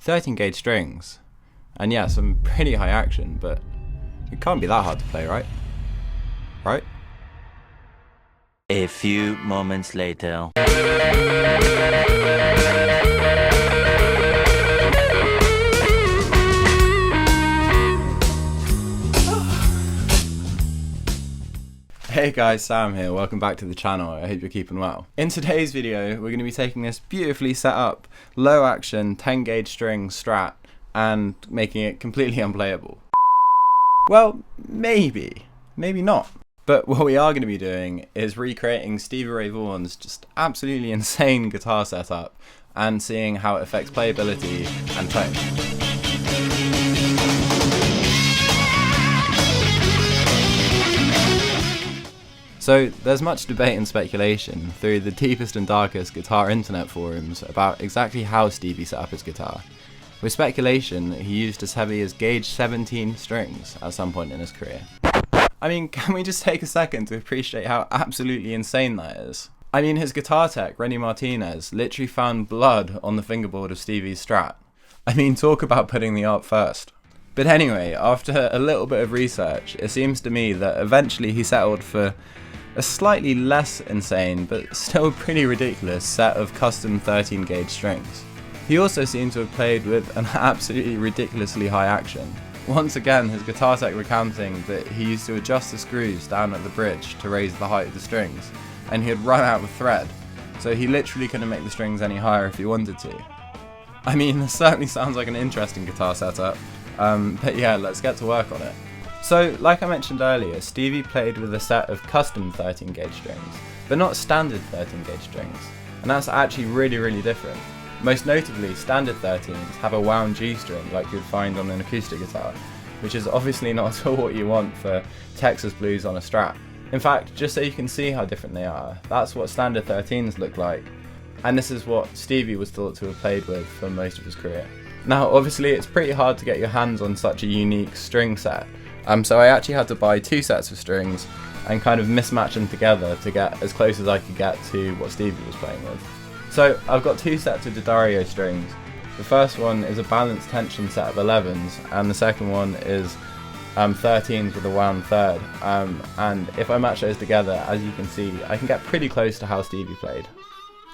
13 gauge strings, and yeah, some pretty high action, but it can't be that hard to play, right? Right? A few moments later. Hey guys, Sam here, welcome back to the channel, I hope you're keeping well. In today's video, we're going to be taking this beautifully set up, low action, 10 gauge string Strat, and making it completely unplayable. Well, maybe not. But what we are going to be doing is recreating Stevie Ray Vaughan's just absolutely insane guitar setup, and seeing how it affects playability and tone. So there's much debate and speculation through the deepest and darkest guitar internet forums about exactly how Stevie set up his guitar. With speculation, he used as heavy as gauge 17 strings at some point in his career. I mean, can we just take a second to appreciate how absolutely insane that is? I mean, his guitar tech, Rennie Martinez, literally found blood on the fingerboard of Stevie's Strat. I mean, talk about putting the art first. But anyway, after a little bit of research, it seems to me that eventually he settled for a slightly less insane, but still pretty ridiculous set of custom 13 gauge strings. He also seemed to have played with an absolutely ridiculously high action. Once again, his guitar tech recounting that he used to adjust the screws down at the bridge to raise the height of the strings, and he had run out of thread, so he literally couldn't make the strings any higher if he wanted to. I mean, this certainly sounds like an interesting guitar setup, but yeah, let's get to work on it. So, like I mentioned earlier, Stevie played with a set of custom 13 gauge strings, but not standard 13 gauge strings, and that's actually really different. Most notably, standard 13s have a wound G string like you'd find on an acoustic guitar, which is obviously not at all what you want for Texas blues on a Strat. In fact, just so you can see how different they are, that's what standard 13s look like, and this is what Stevie was thought to have played with for most of his career. Now, obviously it's pretty hard to get your hands on such a unique string set, so I actually had to buy two sets of strings and kind of mismatch them together to get as close as I could get to what Stevie was playing with. So I've got two sets of D'Addario strings. The first one is a balanced tension set of 11s, and the second one is 13s with a wound third. And if I match those together, as you can see, I can get pretty close to how Stevie played.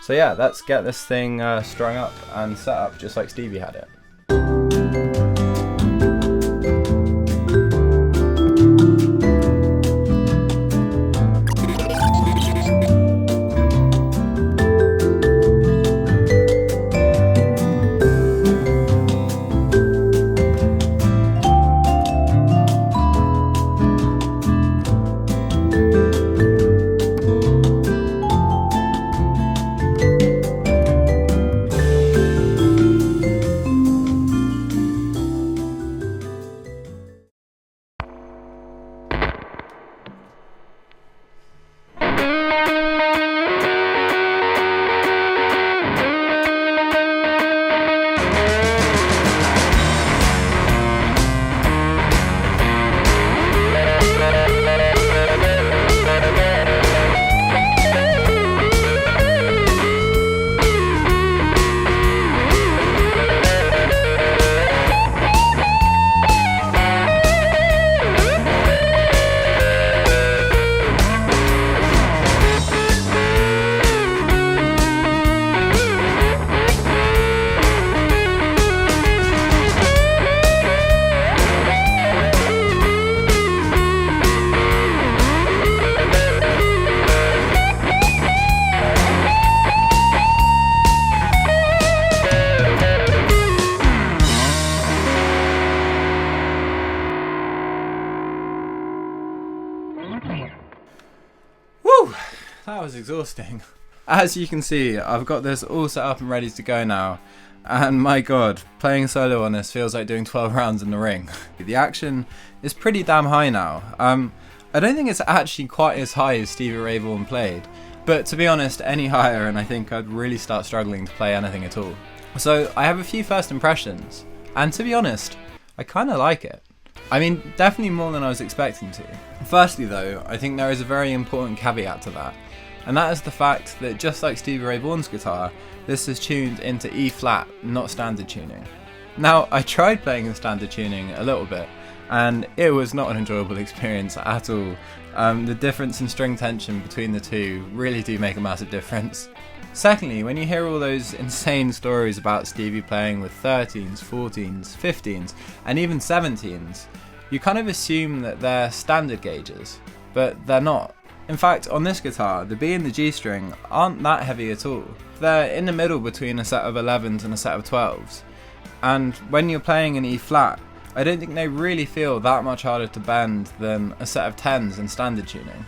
So yeah, let's get this thing strung up and set up just like Stevie had it. Woo! That was exhausting. As you can see, I've got this all set up and ready to go now, and my god, playing solo on this feels like doing 12 rounds in the ring. The action is pretty damn high now. I don't think it's actually quite as high as Stevie Ray Vaughan played, but to be honest, any higher and I think I'd really start struggling to play anything at all. So I have a few first impressions, and to be honest, I kinda like it. I mean, definitely more than I was expecting to. Firstly though, I think there is a very important caveat to that, and that is the fact that just like Stevie Ray Vaughan's guitar, this is tuned into E flat, not standard tuning. Now, I tried playing in standard tuning a little bit, and it was not an enjoyable experience at all. The difference in string tension between the two really do make a massive difference. Secondly, when you hear all those insane stories about Stevie playing with 13s, 14s, 15s, and even 17s, you kind of assume that they're standard gauges, but they're not. In fact, on this guitar, the B and the G string aren't that heavy at all. They're in the middle between a set of 11s and a set of 12s. And when you're playing an E flat, I don't think they really feel that much harder to bend than a set of 10s in standard tuning.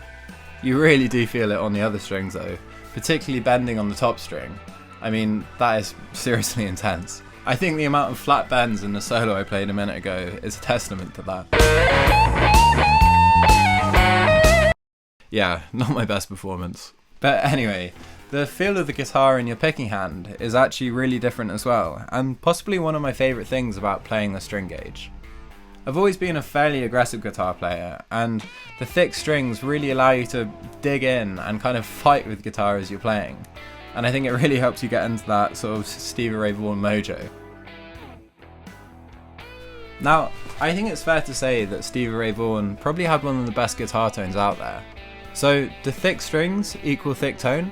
You really do feel it on the other strings though, particularly bending on the top string. I mean, that is seriously intense. I think the amount of flat bends in the solo I played a minute ago is a testament to that. Yeah, not my best performance. But anyway, the feel of the guitar in your picking hand is actually really different as well, and possibly one of my favourite things about playing the string gauge. I've always been a fairly aggressive guitar player, and the thick strings really allow you to dig in and kind of fight with guitar as you're playing, and I think it really helps you get into that sort of Stevie Ray Vaughan mojo. Now, I think it's fair to say that Stevie Ray Vaughan probably had one of the best guitar tones out there. So, do thick strings equal thick tone?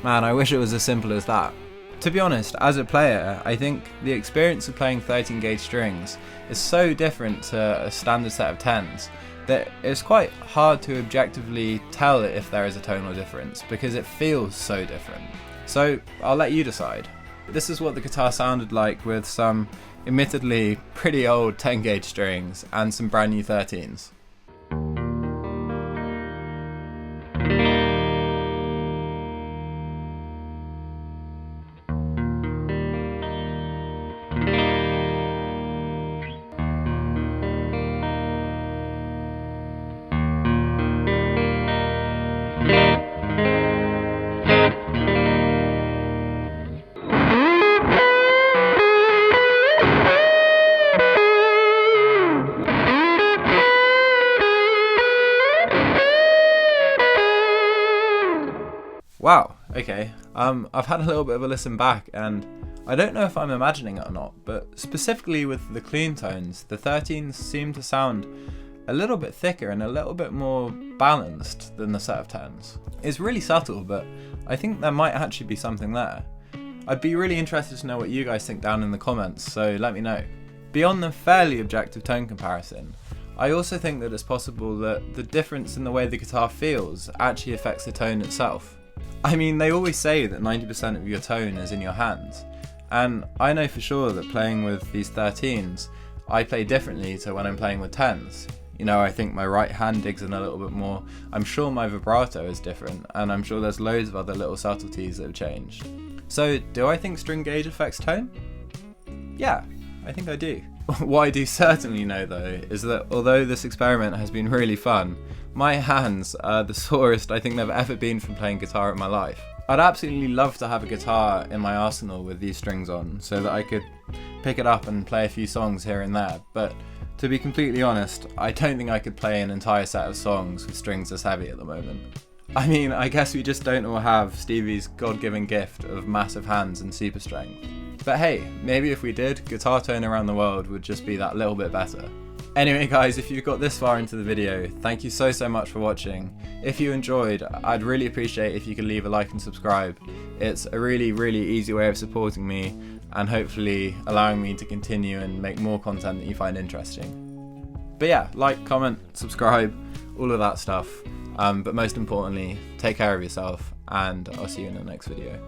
Man, I wish it was as simple as that. To be honest, as a player, I think the experience of playing 13 gauge strings is so different to a standard set of 10s that it's quite hard to objectively tell if there is a tonal difference because it feels so different. So I'll let you decide. This is what the guitar sounded like with some admittedly pretty old 10 gauge strings and some brand new 13s. Wow, okay, I've had a little bit of a listen back and I don't know if I'm imagining it or not, but specifically with the clean tones, the 13s seem to sound a little bit thicker and a little bit more balanced than the set of 10s. It's really subtle, but I think there might actually be something there. I'd be really interested to know what you guys think down in the comments, so let me know. Beyond the fairly objective tone comparison, I also think that it's possible that the difference in the way the guitar feels actually affects the tone itself. I mean, they always say that 90% of your tone is in your hands, and I know for sure that playing with these 13s, I play differently to when I'm playing with 10s. You know, I think my right hand digs in a little bit more, I'm sure my vibrato is different, and I'm sure there's loads of other little subtleties that have changed. So, do I think string gauge affects tone? Yeah, I think I do. What I do certainly know though, is that although this experiment has been really fun, my hands are the sorest I think they've ever been from playing guitar in my life. I'd absolutely love to have a guitar in my arsenal with these strings on, so that I could pick it up and play a few songs here and there, but to be completely honest, I don't think I could play an entire set of songs with strings this heavy at the moment. I mean, I guess we just don't all have Stevie's God-given gift of massive hands and super strength. But hey, maybe if we did, guitar tone around the world would just be that little bit better. Anyway guys, if you've got this far into the video, thank you so much for watching. If you enjoyed, I'd really appreciate if you could leave a like and subscribe. It's a really easy way of supporting me and hopefully allowing me to continue and make more content that you find interesting. But yeah, like, comment, subscribe, all of that stuff. But most importantly, take care of yourself and I'll see you in the next video.